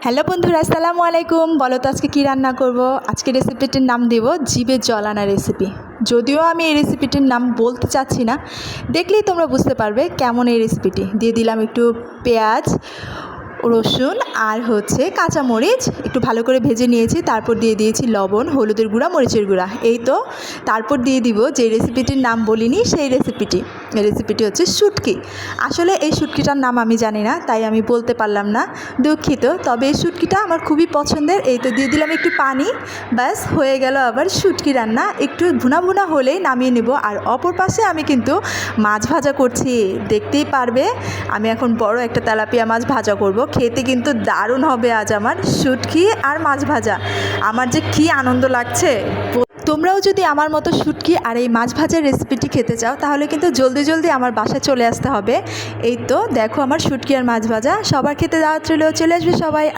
Hello বন্ধুরা, আসসালামু আলাইকুম। বলো তো আজকে কী রান্না করব। আজকে রেসিপিটির নাম দেব জিভে জল আনা রেসিপি। যদিও আমি এই রেসিপিটির নাম বলতে চাচ্ছি না, দেখলেই তোমরা বুঝতে পারবে কেমন এই রেসিপিটি। দিয়ে দিলাম একটু পেঁয়াজ, রসুন আর কাঁচামরিচ, একটু ভালো করে ভেজে নিয়েছি। তারপর দিয়ে দিয়েছি লবণ, হলুদের গুঁড়া, মরিচের গুঁড়া, এই তো। তারপর দিয়ে দিব যে রেসিপিটির নাম বলিনি সেই রেসিপিটি। এই রেসিপিটি হচ্ছে শুটকি। আসলে এই শুটকিটার নাম আমি জানি না, তাই আমি বলতে পারলাম না, দুঃখিত। তবে এই শুটকিটা আমার খুবই পছন্দের। এই তো দিয়ে দিলাম একটু পানি, ব্যাস হয়ে গেল আবার শুটকি রান্না। একটু ভুনা ভুনা হলেই নামিয়ে নেব। আর অপর পাশে আমি কিন্তু মাছ ভাজা করছি, দেখতেই পারবে। আমি এখন বড় একটা তেলাপিয়া মাছ ভাজা করব। খেতে কিন্তু দারুণ হবে আজ আমার শুটকি আর মাছ ভাজা। আমার যে কী আনন্দ লাগছে। তোমরাও যদি আমার মতো শুটকি আর এই মাছ ভাজার রেসিপিটি খেতে চাও, তাহলে কিন্তু জলদি জলদি আমার বাসায় চলে আসতে হবে। এই তো দেখো আমার শুটকি আর মাছ ভাজা সবার খেতে দেওয়া চলে আসবে সবাই।